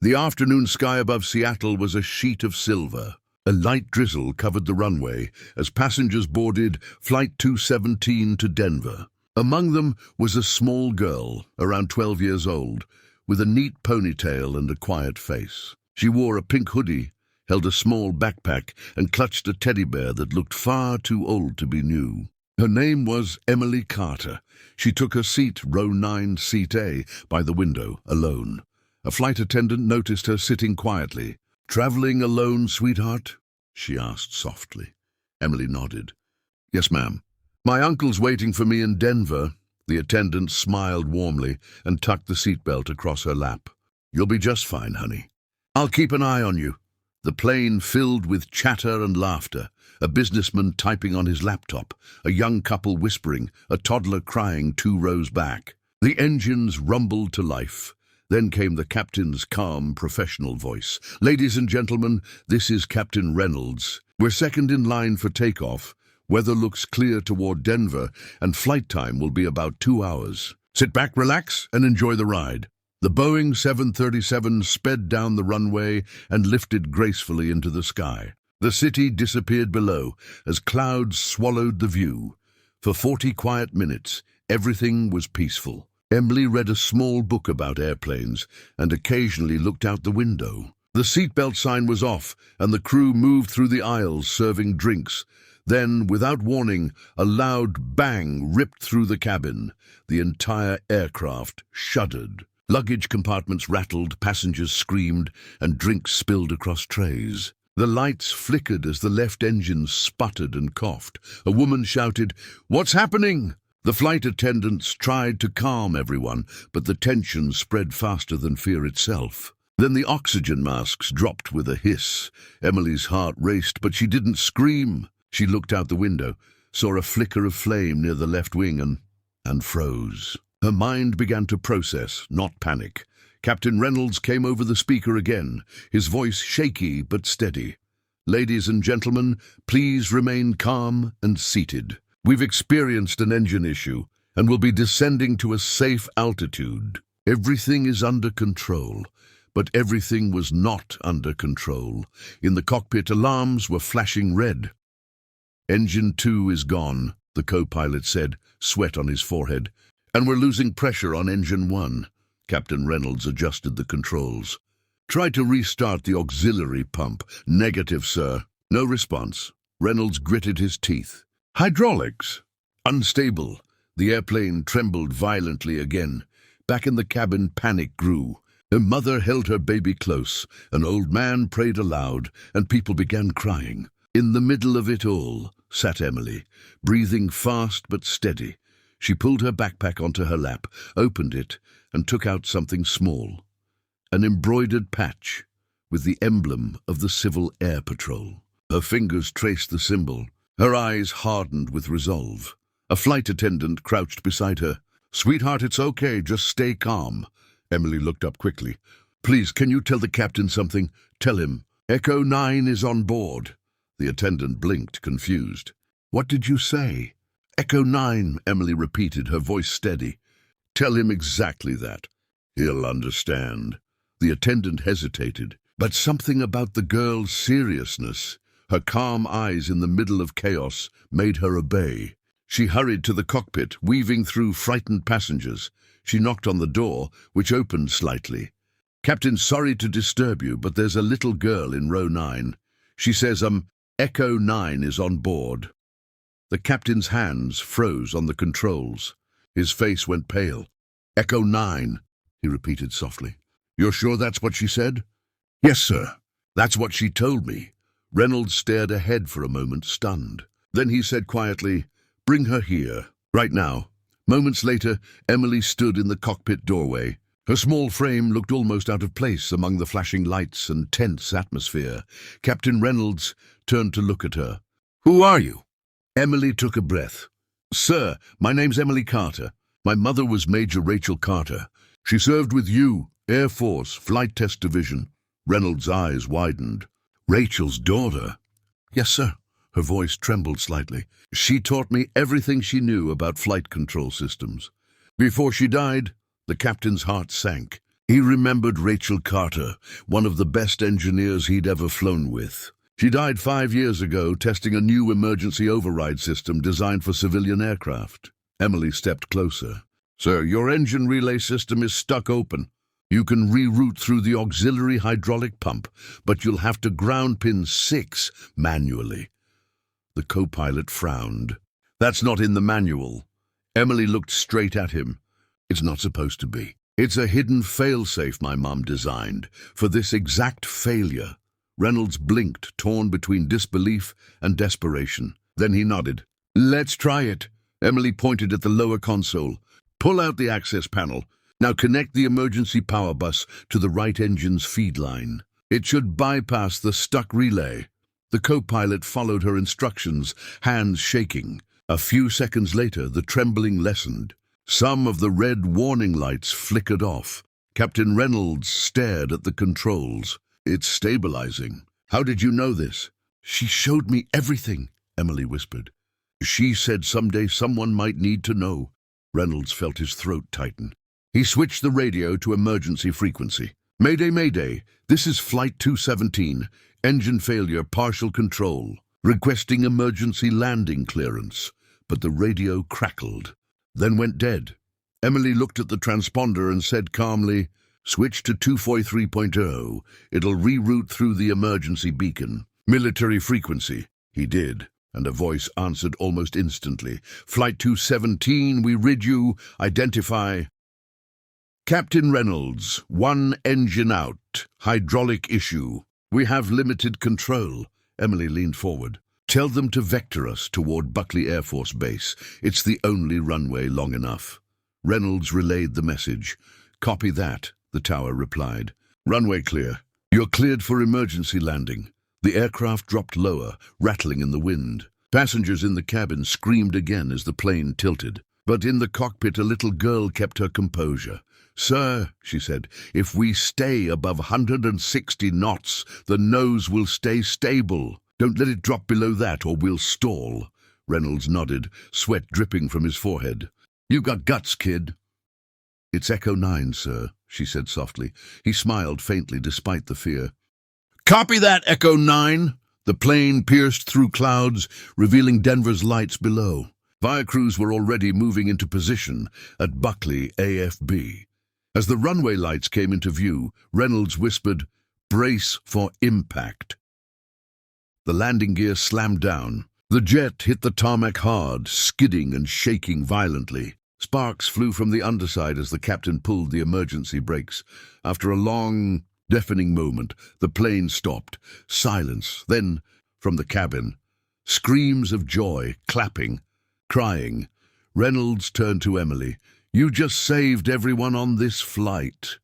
The afternoon sky above Seattle was a sheet of silver. A light drizzle covered the runway as passengers boarded Flight 217 to Denver. Among them was a small girl, around 12 years old, with a neat ponytail and a quiet face. She wore a pink hoodie, held a small backpack, and clutched a teddy bear that looked far too old to be new. Her name was Emily Carter. She took her seat, row 9, seat A, by the window, alone. A flight attendant noticed her sitting quietly. "Traveling alone, sweetheart?" she asked softly. Emily nodded. "Yes, ma'am. My uncle's waiting for me in Denver." The attendant smiled warmly and tucked the seatbelt across her lap. "You'll be just fine, honey. I'll keep an eye on you." The plane filled with chatter and laughter, a businessman typing on his laptop, a young couple whispering, a toddler crying 2 rows back. The engines rumbled to life. Then came the captain's calm, professional voice. "Ladies and gentlemen, this is Captain Reynolds. We're second in line for takeoff. Weather looks clear toward Denver, and flight time will be about 2 hours. Sit back, relax, and enjoy the ride." The Boeing 737 sped down the runway and lifted gracefully into the sky. The city disappeared below as clouds swallowed the view. For 40 quiet minutes, everything was peaceful. Emily read a small book about airplanes and occasionally looked out the window. The seatbelt sign was off, and the crew moved through the aisles serving drinks. Then, without warning, a loud bang ripped through the cabin. The entire aircraft shuddered. Luggage compartments rattled, passengers screamed, and drinks spilled across trays. The lights flickered as the left engine sputtered and coughed. A woman shouted, "What's happening?" The flight attendants tried to calm everyone, but the tension spread faster than fear itself. Then the oxygen masks dropped with a hiss. Emily's heart raced, but she didn't scream. She looked out the window, saw a flicker of flame near the left wing, and froze. Her mind began to process, not panic. Captain Reynolds came over the speaker again, his voice shaky but steady. "Ladies and gentlemen, please remain calm and seated. We've experienced an engine issue and will be descending to a safe altitude. Everything is under control." But everything was not under control. In the cockpit, alarms were flashing red. "Engine 2 is gone," the co-pilot said, sweat on his forehead. "And we're losing pressure on engine 1. Captain Reynolds adjusted the controls. "Try to restart the auxiliary pump." "Negative, sir." No response. Reynolds gritted his teeth. "Hydraulics?" "Unstable." The airplane trembled violently again. Back in the cabin, panic grew. Her mother held her baby close. An old man prayed aloud, and people began crying. In the middle of it all sat Emily, breathing fast but steady. She pulled her backpack onto her lap, opened it, and took out something small. An embroidered patch with the emblem of the Civil Air Patrol. Her fingers traced the symbol. Her eyes hardened with resolve. A flight attendant crouched beside her. "Sweetheart, it's okay. Just stay calm." Emily looked up quickly. "Please, can you tell the captain something? Tell him. Echo 9 is on board." The attendant blinked, confused. "What did you say?" "Echo 9, Emily repeated, her voice steady. "Tell him exactly that. He'll understand." The attendant hesitated, but something about the girl's seriousness, her calm eyes in the middle of chaos, made her obey. She hurried to the cockpit, weaving through frightened passengers. She knocked on the door, which opened slightly. "Captain, sorry to disturb you, but there's a little girl in row 9. She says, Echo 9 is on board." The captain's hands froze on the controls. His face went pale. "Echo 9, he repeated softly. "You're sure that's what she said?" "Yes, sir. That's what she told me." Reynolds stared ahead for a moment, stunned. Then he said quietly, "Bring her here, right now." Moments later, Emily stood in the cockpit doorway. Her small frame looked almost out of place among the flashing lights and tense atmosphere. Captain Reynolds turned to look at her. "Who are you?" Emily took a breath. "Sir, my name's Emily Carter. My mother was Major Rachel Carter. She served with you, Air Force, Flight Test Division." Reynolds' eyes widened. "Rachel's daughter?" "Yes, sir." Her voice trembled slightly. "She taught me everything she knew about flight control systems. Before she died," the captain's heart sank. He remembered Rachel Carter, one of the best engineers he'd ever flown with. She died 5 years ago testing a new emergency override system designed for civilian aircraft. Emily stepped closer. "Sir, your engine relay system is stuck open. You can reroute through the auxiliary hydraulic pump, but you'll have to ground pin 6 manually." The co-pilot frowned. "That's not in the manual." Emily looked straight at him. "It's not supposed to be. It's a hidden failsafe my mom designed for this exact failure." Reynolds blinked, torn between disbelief and desperation. Then he nodded. "Let's try it." Emily pointed at the lower console. "Pull out the access panel. Now connect the emergency power bus to the right engine's feed line. It should bypass the stuck relay." The co-pilot followed her instructions, hands shaking. A few seconds later, the trembling lessened. Some of the red warning lights flickered off. Captain Reynolds stared at the controls. "It's stabilizing." "How did you know this?" "She showed me everything," Emily whispered. "She said someday someone might need to know." Reynolds felt his throat tighten. He switched the radio to emergency frequency. "Mayday, mayday. This is Flight 217. Engine failure, partial control. Requesting emergency landing clearance." But the radio crackled, then went dead. Emily looked at the transponder and said calmly, "Switch to 243.0. It'll reroute through the emergency beacon. Military frequency." He did, and a voice answered almost instantly. "Flight 217, we read you. Identify." "Captain Reynolds, one engine out. Hydraulic issue. We have limited control." Emily leaned forward. "Tell them to vector us toward Buckley Air Force Base. It's the only runway long enough." Reynolds relayed the message. "Copy that," the tower replied. "Runway clear. You're cleared for emergency landing." The aircraft dropped lower, rattling in the wind. Passengers in the cabin screamed again as the plane tilted. But in the cockpit, a little girl kept her composure. "Sir," she said, "if we stay above 160 knots, the nose will stay stable. Don't let it drop below that or we'll stall." Reynolds nodded, sweat dripping from his forehead. "You got guts, kid." "It's Echo 9, sir," she said softly. He smiled faintly despite the fear. "Copy that, Echo 9." The plane pierced through clouds, revealing Denver's lights below. Fire crews were already moving into position at Buckley AFB. As the runway lights came into view, Reynolds whispered, "Brace for impact." The landing gear slammed down. The jet hit the tarmac hard, skidding and shaking violently. Sparks flew from the underside as the captain pulled the emergency brakes. After a long, deafening moment, the plane stopped. Silence. Then, from the cabin, screams of joy, clapping, crying. Reynolds turned to Emily. "You just saved everyone on this flight."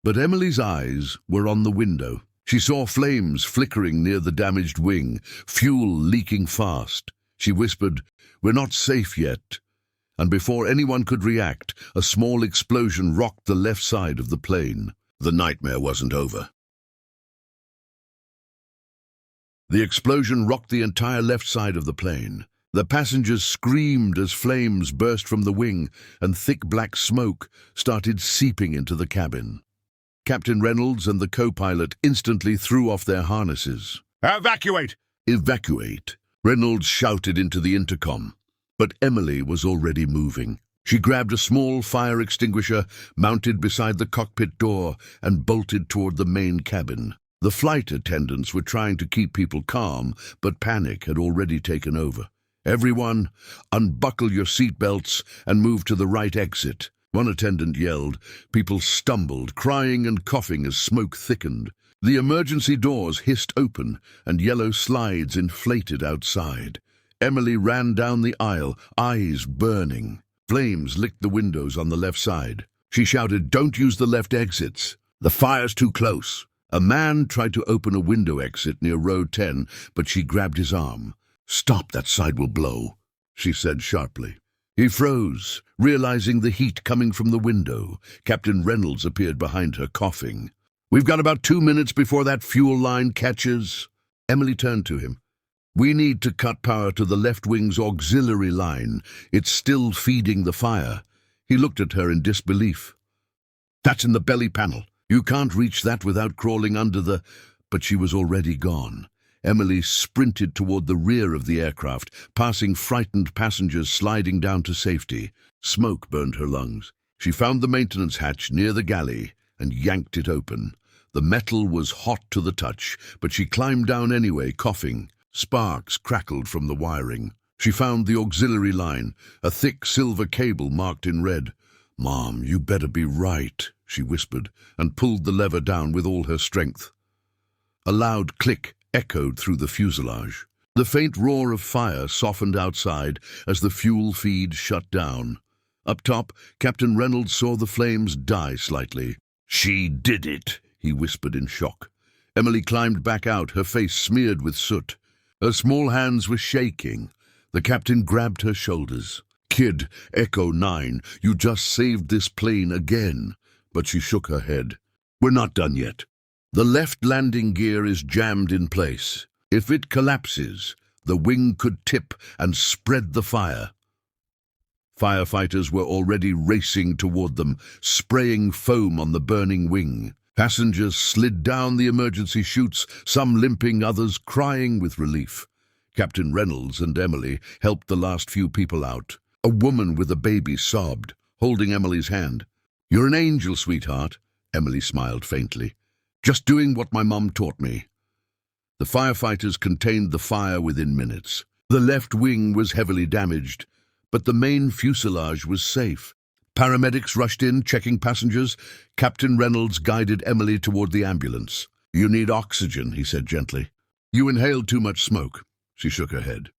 But Emily's eyes were on the window. She saw flames flickering near the damaged wing, fuel leaking fast. She whispered, "We're not safe yet." And before anyone could react, a small explosion rocked the left side of the plane. The nightmare wasn't over. The explosion rocked the entire left side of the plane. The passengers screamed as flames burst from the wing, and thick black smoke started seeping into the cabin. Captain Reynolds and the co-pilot instantly threw off their harnesses. "Evacuate!" "Evacuate!" Reynolds shouted into the intercom. But Emily was already moving. She grabbed a small fire extinguisher mounted beside the cockpit door and bolted toward the main cabin. The flight attendants were trying to keep people calm, but panic had already taken over. "Everyone, unbuckle your seatbelts and move to the right exit," one attendant yelled. People stumbled, crying and coughing as smoke thickened. The emergency doors hissed open, and yellow slides inflated outside. Emily ran down the aisle, eyes burning. Flames licked the windows on the left side. She shouted, "Don't use the left exits. The fire's too close." A man tried to open a window exit near row 10, but she grabbed his arm. "Stop, that side will blow," she said sharply. He froze, realizing the heat coming from the window. Captain Reynolds appeared behind her, coughing. "We've got about 2 minutes before that fuel line catches." Emily turned to him. "We need to cut power to the left wing's auxiliary line. It's still feeding the fire." He looked at her in disbelief. That's in the belly panel. You can't reach that without crawling under the—" But she was already gone. Emily sprinted toward the rear of the aircraft, passing frightened passengers sliding down to safety. Smoke burned her lungs. She found the maintenance hatch near the galley and yanked it open. The metal was hot to the touch, but she climbed down anyway, coughing. Sparks crackled from the wiring. She found the auxiliary line, a thick silver cable marked in red. "Mom, you better be right," she whispered, and pulled the lever down with all her strength. A loud click echoed through the fuselage. The faint roar of fire softened outside as the fuel feed shut down. Up top, Captain Reynolds saw the flames die slightly. "She did it," he whispered in shock. Emily climbed back out, her face smeared with soot. Her small hands were shaking. The captain grabbed her shoulders. "Kid, Echo 9, you just saved this plane again." But she shook her head. "We're not done yet. The left landing gear is jammed in place. If it collapses, the wing could tip and spread the fire." Firefighters were already racing toward them, spraying foam on the burning wing. Passengers slid down the emergency chutes, some limping, others crying with relief. Captain Reynolds and Emily helped the last few people out. A woman with a baby sobbed, holding Emily's hand. "You're an angel, sweetheart," Emily smiled faintly. "Just doing what my mom taught me." The firefighters contained the fire within minutes. The left wing was heavily damaged, but the main fuselage was safe. Paramedics rushed in, checking passengers. Captain Reynolds guided Emily toward the ambulance. "You need oxygen," he said gently. "You inhaled too much smoke." She shook her head.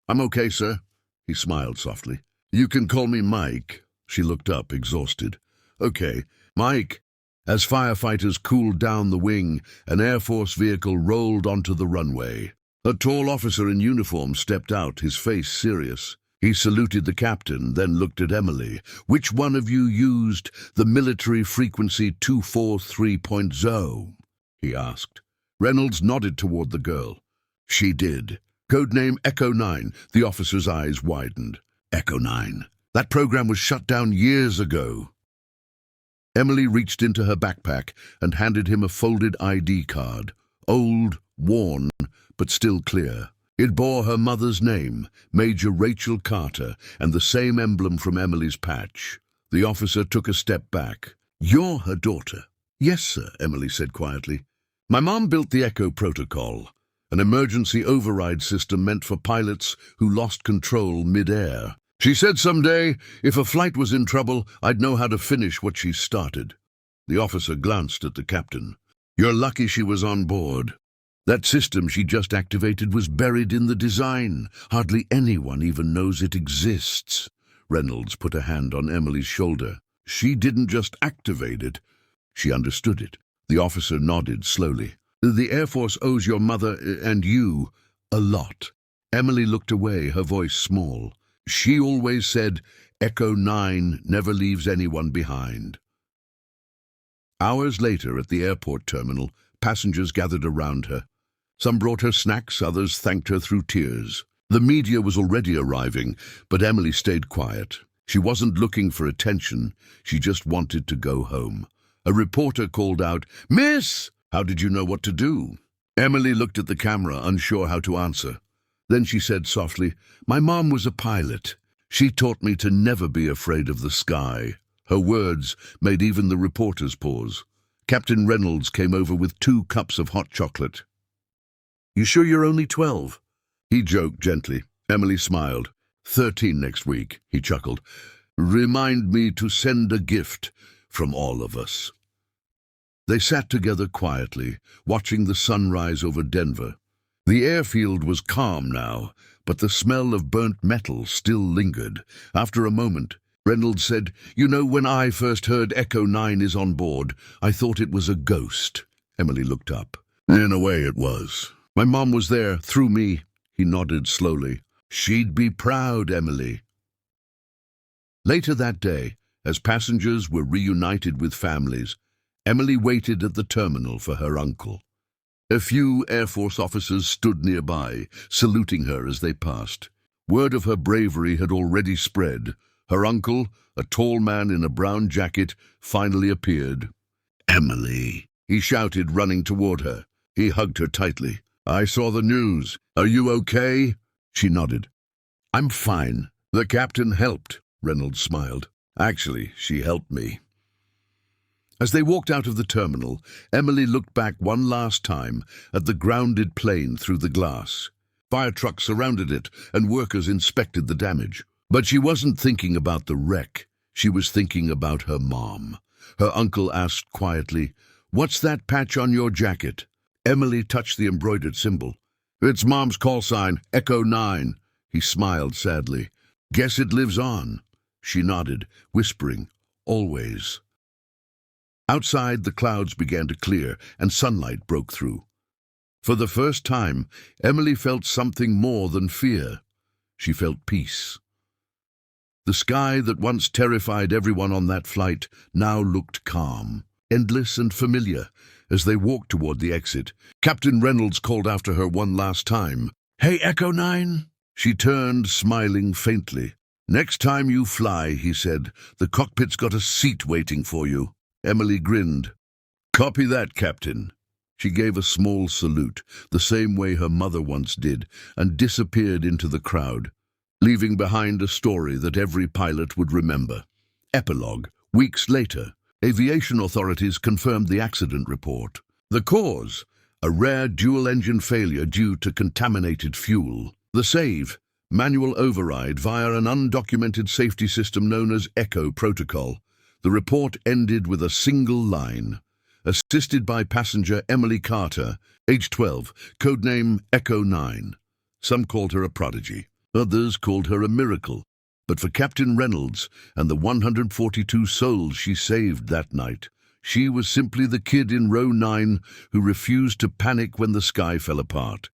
"I'm okay, sir." He smiled softly. "You can call me Mike." She looked up, exhausted. "Okay, Mike." As firefighters cooled down the wing, an Air Force vehicle rolled onto the runway. A tall officer in uniform stepped out, his face serious. He saluted the captain, then looked at Emily. "Which one of you used the military frequency 243.0? he asked. Reynolds nodded toward the girl. She did. Codename Echo 9. The officer's eyes widened. Echo 9. That program was shut down years ago. Emily reached into her backpack and handed him a folded ID card. Old, worn, but still clear. It bore her mother's name, Major Rachel Carter, and the same emblem from Emily's patch. The officer took a step back. "You're her daughter?" "Yes, sir," Emily said quietly. "My mom built the Echo Protocol, an emergency override system meant for pilots who lost control mid-air. She said someday, if a flight was in trouble, I'd know how to finish what she started." The officer glanced at the captain. "You're lucky she was on board. That system she just activated was buried in the design. Hardly anyone even knows it exists." Reynolds put a hand on Emily's shoulder. "She didn't just activate it. She understood it." The officer nodded slowly. "The Air Force owes your mother and you a lot." Emily looked away, her voice small. "She always said, Echo 9 never leaves anyone behind." Hours later at the airport terminal, passengers gathered around her. Some brought her snacks, others thanked her through tears. The media was already arriving, but Emily stayed quiet. She wasn't looking for attention, she just wanted to go home. A reporter called out, "Miss, how did you know what to do?" Emily looked at the camera, unsure how to answer. Then she said softly, "My mom was a pilot. She taught me to never be afraid of the sky." Her words made even the reporters pause. Captain Reynolds came over with 2 cups of hot chocolate. "You sure you're only 12? He joked gently. Emily smiled. 13 next week, he chuckled. "Remind me to send a gift from all of us." They sat together quietly, watching the sunrise over Denver. The airfield was calm now, but the smell of burnt metal still lingered. After a moment, Reynolds said, "You know, when I first heard Echo 9 is on board, I thought it was a ghost." Emily looked up. "In a way it was. My mom was there, through me." He nodded slowly. "She'd be proud, Emily." Later that day, as passengers were reunited with families, Emily waited at the terminal for her uncle. A few Air Force officers stood nearby, saluting her as they passed. Word of her bravery had already spread. Her uncle, a tall man in a brown jacket, finally appeared. "Emily," he shouted, running toward her. He hugged her tightly. "I saw the news. Are you okay?" She nodded. "I'm fine. The captain helped," Reynolds smiled. "Actually, she helped me." As they walked out of the terminal, Emily looked back one last time at the grounded plane through the glass. Fire trucks surrounded it, and workers inspected the damage. But she wasn't thinking about the wreck. She was thinking about her mom. Her uncle asked quietly, "What's that patch on your jacket?" Emily touched the embroidered symbol. "It's Mom's call sign, Echo 9. He smiled sadly. "Guess it lives on." She nodded, whispering, "Always." Outside, the clouds began to clear, and sunlight broke through. For the first time, Emily felt something more than fear. She felt peace. The sky that once terrified everyone on that flight now looked calm, endless and familiar. As they walked toward the exit, Captain Reynolds called after her one last time, "Hey, Echo 9?" She turned, smiling faintly. "Next time you fly," he said, "the cockpit's got a seat waiting for you." Emily grinned. "Copy that, Captain." She gave a small salute, the same way her mother once did, and disappeared into the crowd, leaving behind a story that every pilot would remember. Epilogue. Weeks later, aviation authorities confirmed the accident report. The cause: a rare dual-engine failure due to contaminated fuel. The save: manual override via an undocumented safety system known as Echo Protocol. The report ended with a single line. Assisted by passenger Emily Carter, age 12, codename Echo 9. Some called her a prodigy. Others called her a miracle. But for Captain Reynolds and the 142 souls she saved that night, she was simply the kid in row 9 who refused to panic when the sky fell apart.